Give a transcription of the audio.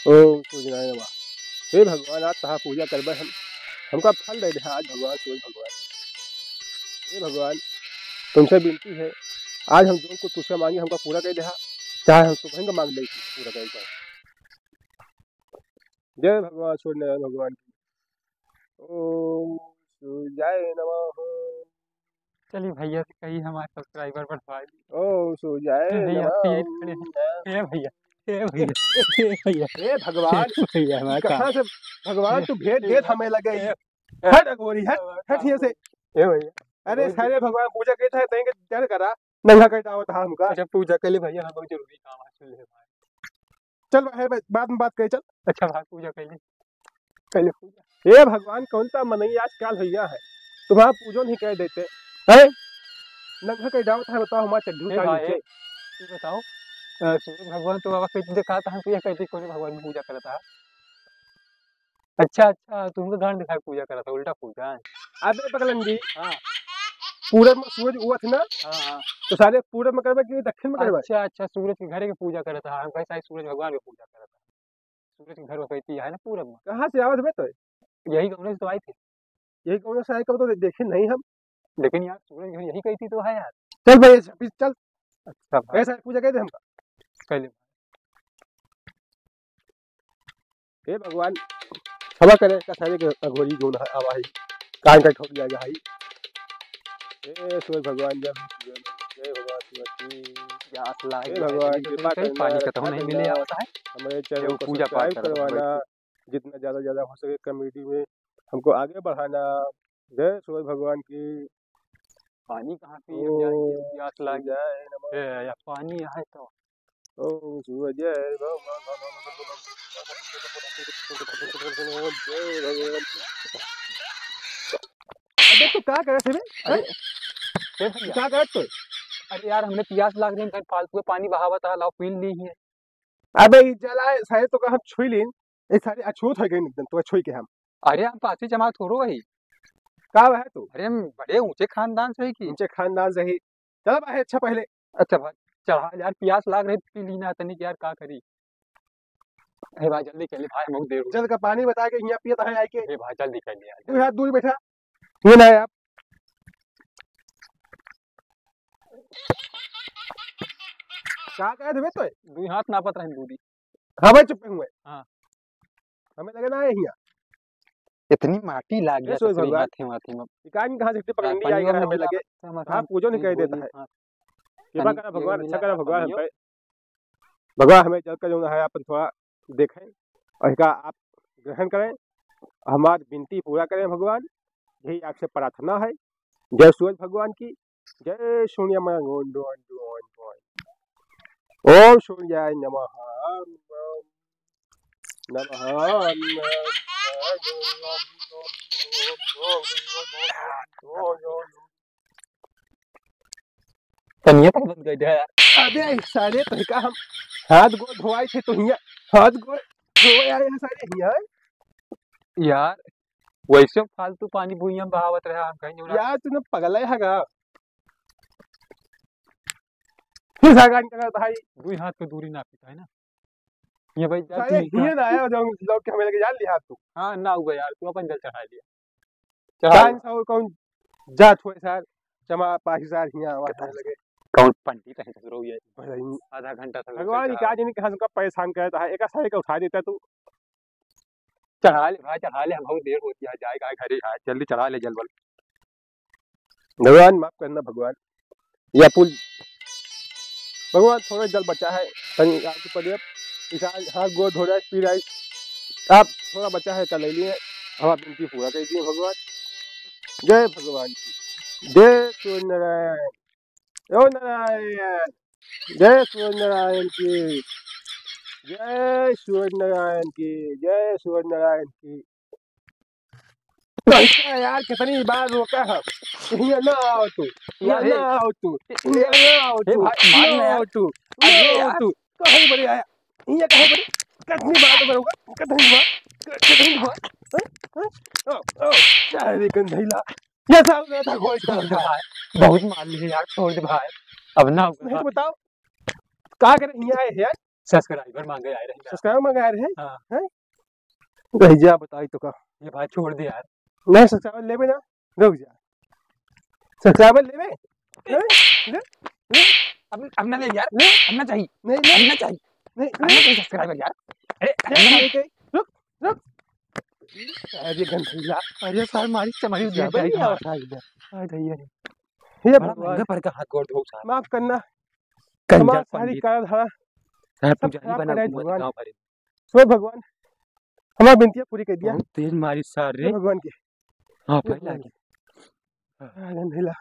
ओम सूर्याय नमः। हे भगवान आज तहा पूजा करबे हमका फल दे दे आज भगवान सूर्य भगवान। हे भगवान तुमसे विनती है आज हम जो कुछ तुझसे मांगे हमका पूरा कर दे, चाहे हम तुम्हें का मांग ले पूरा कर दे। जय भगवान सूर्यनारायण भगवान की। ओम सूर्याय नमः। चलिए भैया से कही हमारे सब्सक्राइबर बढ़वा दी। ओम सूर्याय भैया नमः। तीर खड़े हैं। हे भैया हे भैया हे भैया हे भगवान भैया हमारा कहाँ से भगवान तू भेंट दे हमें लगे हे हट अगोरी हट यहाँ से। भैया अरे सारे भगवान पूजा के था तेंगे क्या करा नंगा करता होता हमका। अच्छा पूजा कर ले भैया, बहुत जरूरी काम है सुन ले भाई। चल है बाद में बात करे चल। अच्छा भाई पूजा कर ले पूजा। हे भगवान कौन सा मनई आजकल भैया है तुम्हारा पूजो नहीं कह देते है नंगा कर डाउट है बताओ हमारा चड्ढू का नीचे। तू बताओ सूरज भगवान तो बाबा कहीं देखा था हम पूजा करते कौन भगवान की पूजा करता है। अच्छा अच्छा तुम तो धान दिखा पूजा करा था उल्टा पूजा। अबे पगलंगी हाँ पूरब में सूरज उगत ना हाँ तो सारे पूरब में करबे कि दक्षिण में करबे। अच्छा अच्छा सूरज के घर के पूजा करता है हम कैसा सूरज भगवान की पूजा करता है। सूरज के घर में कहती है ना पूरब में। कहाँ से आवत बे तो यही गाँव से तो आई थी। यही कौन सा है कब तो देखे नहीं हम। लेकिन यार सूरज घर यही कहती तो है यार। चल भाई चल अच्छा भाई ऐसा पूजा कहते हमका। कर ले। हे भगवान क्षमा करे का सारे के अघोरी जोन आवा है कान का ठोक जाएगा भाई। हे सूरज भगवान जय भगवान सूरज की प्यास लागे हे भगवान कृपा करना पानी खत्म नहीं मिले आता है हमारे चैनल को पूजा पाठ सब्सक्राइब करवाना जितना ज़्यादा हो सके कमेटी में हमको आगे बढ़ाना। जय सूरज भगवान की। पानी कहाँ पे यार प्यास लागे जय नमः। या पानी है तो ओम सूरज जय भगवान। अबे तू क्या कर रहे थे क्या कर तो। अरे यार हमने प्यास लाग रही है फालतू पानी बहावा था लाओ पी ली है। अबे जला सारे तो हम छुई लीन ये सारे अछूत हो गए एकदम तो छुई के हम। अरे हम पांचवी जमात हो रही का है तू अरे हम बड़े ऊंचे खानदान से की ऊंचे खानदान से ही चल भाई अच्छा पहले। अच्छा भाई चढ़ा यार प्यास लाग रही पी ली ना तनिक यार का करी। हे भाई जल्दी कर ले भाई बहुत देर जल का पानी बता के यहाँ पियता है आई के। हे भाई जल्दी कर ले यार तू यहाँ दूर बैठा ये ना आप क्या कहे थे तो दू हाथ नापत रहे दूधी। हाँ भाई चुप हुए हाँ हमें लगे ना है यहाँ इतनी माटी लाग गया सूरज तो भगवान माथे माथे में कान कहाँ से पकड़नी आएगा हमें लगे आप पूजो नहीं कह देता है। कृपा करा भगवान अच्छा करा भगवान हम पे भगवान हमें जल का जो है अपन थोड़ा देखें और इसका आप ग्रहण करें हमारी विनती पूरा करें भगवान यही आपसे प्रार्थना है। जय सूरज भगवान की जय सूर्य ओम सूर्याय नमः नमः। तनिया तक बंद कर दे यार। अबे सारे तो का हम हाथ गोड़ धोआई थे तो हिया हाथ गोड़ धोए आए हैं सारे हिया यार वैसे फालतू पानी भूइया बहावत रहा हम कहीं यार तूने पगला हैगा फिर सागान करता भाई दू हाथ पे दूरी ना पीता है ना ये भाई सारे हिया ना आया जो लोग के हमें लगे जान लिया तू। हाँ ना हुआ यार तू अपन जल चढ़ा लिया जान सा कौन जा थोड़े सार चमा पाकिस्तान हिया आवाज लगे कौन पंडित है ससुरो ये आधा घंटा तक भगवान का नहीं कहां से परेशान करता है एक सारे का उठा देता तू। चढ़ा ले भाई चढ़ा ले बहुत देर होती है जाएगा घरे यार जल्दी चढ़ा ले जल बल। भगवान माफ करना भगवान या पुल भगवान थोड़ा जल बचा है कहीं आपके पड़े हाथ गोड़ धो रहा है पी रहा है आप थोड़ा बचा है कर ले लिए हम आप विनती पूरा कर दिए भगवान। जय भगवान की जय सूर्य नारायण ओ नारायण जय सूर्य नारायण की जय सूर्य नारायण की जय सूर्य नारायण की। यार कितनी बार रोका है यहाँ ना आओ तू यहाँ ना आओ तू यहाँ ना आओ तू ना आओ तू ना आओ तू कहीं बड़ी आया यहाँ कहीं बड़ी कितनी बार तो करूँगा कितनी बार ओ चाहे गंधैला ये सब था कोई बहुत मार लिए यार छोड़ दे भाई अब ना नहीं बताओ क्या करे यहाँ आए यार सब्सक्राइबर मांगे आए रहे सब्सक्राइबर मंगा रहे हाँ। हैं रह जा बताई तो का ये भाई छोड़ दे यार। नहीं सब्सक्राइबर लेबे ना रुक जा सब्सक्राइबर लेबे ले ले अब ना ले यार, ले अब ना चाहिए, नहीं अब ले ना चाहिए, नहीं अब ना चाहिए सब्सक्राइबर यार। अरे ले अरे ले के रुक रुक अरे गंधैया अरे सर मारी चमारी दे सब्सक्राइबर जाए नहीं हमार। आवता इधर अरे भैया हे बड़ा भगवान महंगा पड़ का हाथ गोड़ धो साहब। माफ करना कंजर हमारी सारी पंडित कार धारा साहब सब पुजारी खराब बना कराए घूमत भगवान गांव भरे। सो भगवान हमारी विनती पूरी कर दिया बहुत तेज मारी सारे भगवान के हाँ हे पहला भगवान के गंधैला